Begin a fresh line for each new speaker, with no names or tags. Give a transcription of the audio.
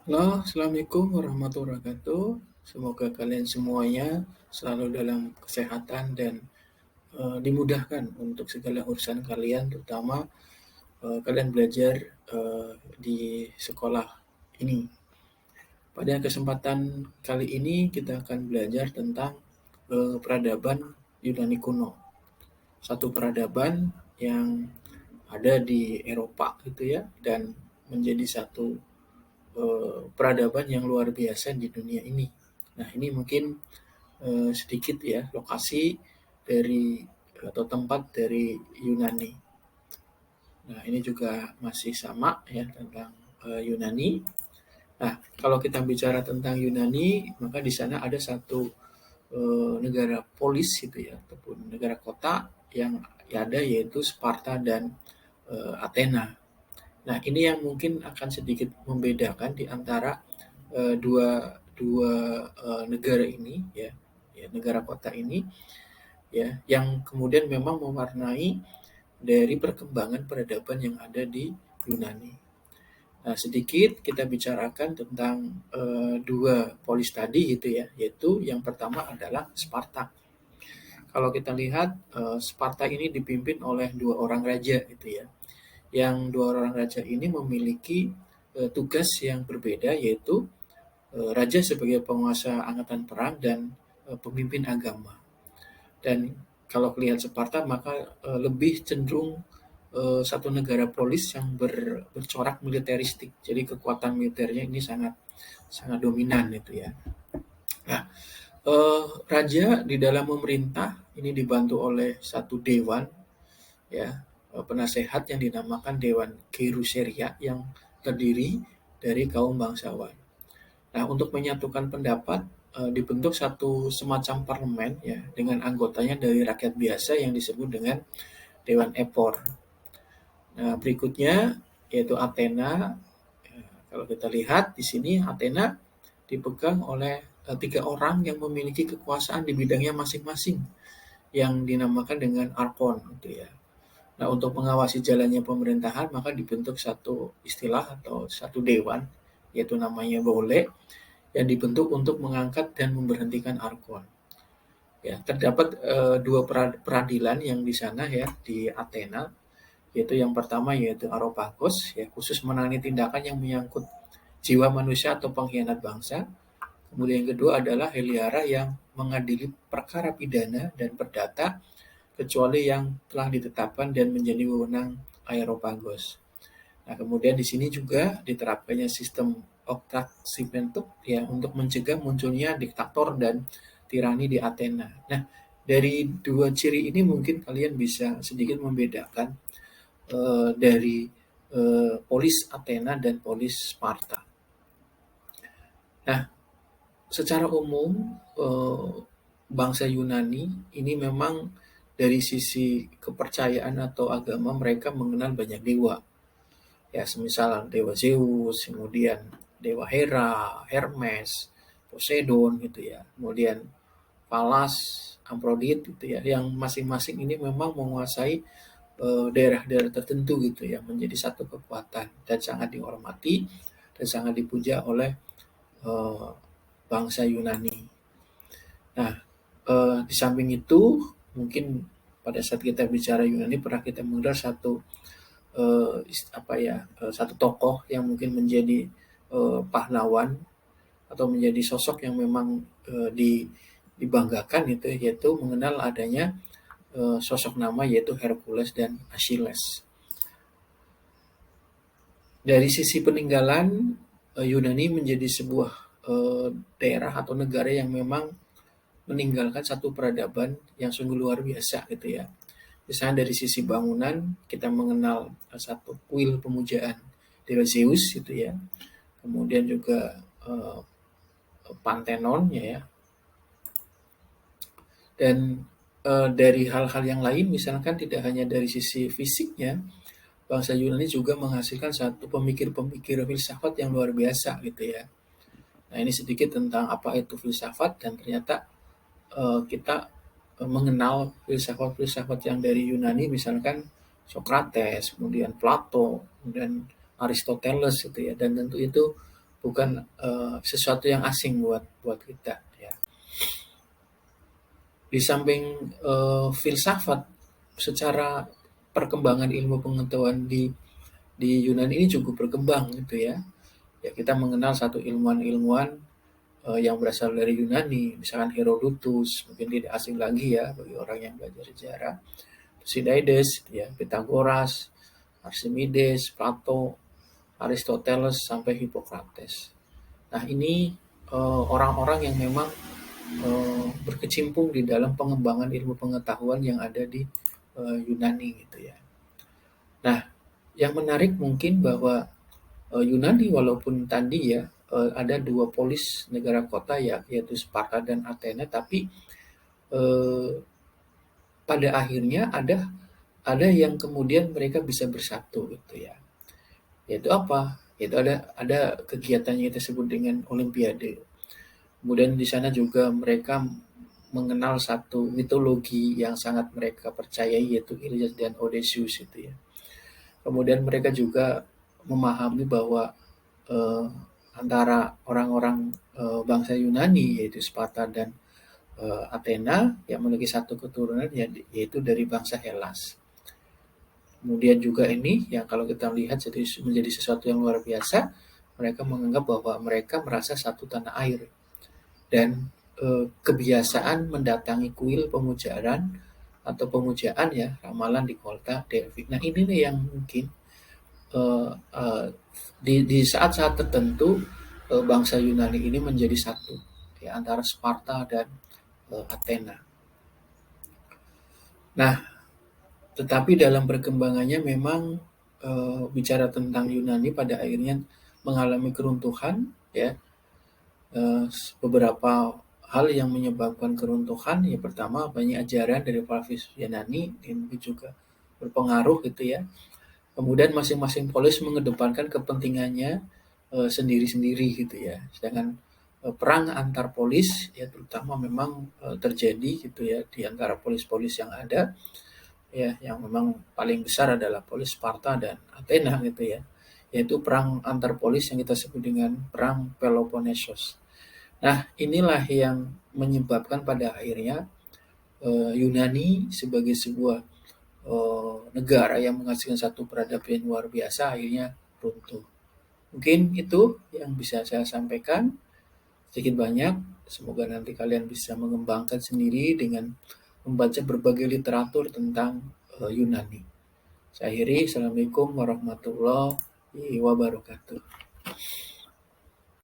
Halo, Assalamualaikum warahmatullahi wabarakatuh. Semoga kalian semuanya selalu dalam kesehatan dan dimudahkan untuk segala urusan kalian, terutama kalian belajar di sekolah ini. Pada kesempatan kali ini kita akan belajar tentang peradaban Yunani kuno. Satu peradaban yang ada di Eropa gitu ya, dan menjadi satu peradaban yang luar biasa di dunia ini. Nah, ini mungkin sedikit ya lokasi dari atau tempat dari Yunani. Nah, ini juga masih sama ya tentang Yunani. Nah, kalau kita bicara tentang Yunani, maka di sana ada satu negara polis gitu ya, ataupun negara kota yang ada yaitu Sparta dan Athena. Nah, ini yang mungkin akan sedikit membedakan di antara dua dua negara ini ya, ya negara kota ini ya, yang kemudian memang mewarnai dari perkembangan peradaban yang ada di Yunani. Nah, sedikit kita bicarakan tentang dua polis tadi gitu ya, yaitu yang pertama adalah Sparta. Kalau kita lihat Sparta ini dipimpin oleh dua orang raja gitu ya. Yang dua orang raja ini memiliki tugas yang berbeda, yaitu raja sebagai penguasa angkatan perang dan pemimpin agama. Dan kalau lihat Sparta maka lebih cenderung satu negara polis yang bercorak militeristik. Jadi kekuatan militernya ini sangat sangat dominan itu ya. Nah, raja di dalam memerintah ini dibantu oleh satu dewan ya, penasehat yang dinamakan Dewan Geruseria yang terdiri dari kaum bangsawan. Nah, untuk menyatukan pendapat dibentuk satu semacam parlemen ya dengan anggotanya dari rakyat biasa yang disebut dengan Dewan Epor. Nah, berikutnya yaitu Athena. Kalau kita lihat di sini Athena dipegang oleh tiga orang yang memiliki kekuasaan di bidangnya masing-masing yang dinamakan dengan Arkon gitu ya. Nah, untuk mengawasi jalannya pemerintahan maka dibentuk satu istilah atau satu dewan yaitu namanya Bole yang dibentuk untuk mengangkat dan memberhentikan Arkon. Ya, terdapat dua peradilan yang di sana ya di Athena, yaitu yang pertama yaitu Areopagos ya khusus menangani tindakan yang menyangkut jiwa manusia atau pengkhianat bangsa. Kemudian yang kedua adalah Heliara yang mengadili perkara pidana dan perdata kecuali yang telah ditetapkan dan menjadi wewenang Areopagos. Nah, kemudian di sini juga diterapkannya sistem Octacimentum ya untuk mencegah munculnya diktator dan tirani di Athena. Nah, dari dua ciri ini mungkin kalian bisa sedikit membedakan dari polis Athena dan polis Sparta. Nah, secara umum bangsa Yunani ini memang dari sisi kepercayaan atau agama mereka mengenal banyak dewa. Ya, semisal dewa Zeus, kemudian dewa Hera, Hermes, Poseidon gitu ya. Kemudian Pallas, Aphrodite gitu ya, yang masing-masing ini memang menguasai daerah-daerah tertentu gitu ya, menjadi satu kekuatan dan sangat dihormati dan sangat dipuja oleh eh, bangsa Yunani. Nah, di samping itu mungkin pada saat kita bicara Yunani pernah kita mendengar satu satu tokoh yang mungkin menjadi pahlawan atau menjadi sosok yang memang dibanggakan itu yaitu mengenal adanya sosok nama yaitu Hercules dan Achilles. Dari sisi peninggalan Yunani menjadi sebuah daerah atau negara yang memang meninggalkan satu peradaban yang sungguh luar biasa gitu ya. Misalnya dari sisi bangunan kita mengenal satu kuil pemujaan Dewa Zeus gitu ya. Kemudian juga Pantheon ya. Dan dari hal-hal yang lain misalkan tidak hanya dari sisi fisiknya, bangsa Yunani juga menghasilkan satu pemikir-pemikir filsafat yang luar biasa gitu ya. Nah, ini sedikit tentang apa itu filsafat dan ternyata kita mengenal filsafat-filsafat yang dari Yunani misalkan Socrates, kemudian Plato, kemudian Aristoteles gitu ya. Dan tentu itu bukan sesuatu yang asing buat kita ya. Di samping filsafat, secara perkembangan ilmu pengetahuan di Yunani ini cukup berkembang gitu ya. Ya kita mengenal satu ilmuwan-ilmuwan yang berasal dari Yunani, misalkan Herodotus, mungkin tidak asing lagi ya bagi orang yang belajar sejarah. Thucydides, ya, Pythagoras, Archimedes, Plato, Aristoteles sampai Hippocrates. Nah ini orang-orang yang memang berkecimpung di dalam pengembangan ilmu pengetahuan yang ada di Yunani gitu ya. Nah, yang menarik mungkin bahwa Yunani walaupun tadi ya ada dua polis negara kota ya, yaitu Sparta dan Athena, tapi eh, pada akhirnya ada yang kemudian mereka bisa bersatu gitu ya. Yaitu apa? Yaitu ada kegiatan yang kita sebut dengan Olimpiade. Kemudian di sana juga mereka mengenal satu mitologi yang sangat mereka percayai, yaitu Iliad dan Odysseus itu ya. Kemudian mereka juga memahami bahwa eh, antara orang-orang bangsa Yunani yaitu Sparta dan Athena yang memiliki satu keturunan yaitu dari bangsa Hellas. Kemudian juga ini yang kalau kita lihat jadi menjadi sesuatu yang luar biasa, mereka menganggap bahwa mereka merasa satu tanah air dan kebiasaan mendatangi kuil pemujaan atau pemujaan ya ramalan di kota Delphi. Nah ini nih yang mungkin eh, eh, di saat-saat tertentu bangsa Yunani ini menjadi satu ya antara Sparta dan Athena. Nah, tetapi dalam perkembangannya memang bicara tentang Yunani pada akhirnya mengalami keruntuhan ya. Beberapa hal yang menyebabkan keruntuhan ya pertama banyak ajaran dari para filsuf Yunani yang juga berpengaruh gitu ya. Kemudian masing-masing polis mengedepankan kepentingannya sendiri-sendiri gitu ya. Sedangkan perang antar polis ya terutama memang terjadi gitu ya di antara polis-polis yang ada ya yang memang paling besar adalah polis Sparta dan Athena gitu ya. Yaitu perang antar polis yang kita sebut dengan perang Peloponnesos. Nah, inilah yang menyebabkan pada akhirnya Yunani sebagai sebuah negara yang menghasilkan satu peradaban yang luar biasa akhirnya runtuh. Mungkin itu yang bisa saya sampaikan sedikit banyak. Semoga nanti kalian bisa mengembangkan sendiri dengan membaca berbagai literatur tentang Yunani. Saya akhiri. Assalamualaikum warahmatullahi wabarakatuh.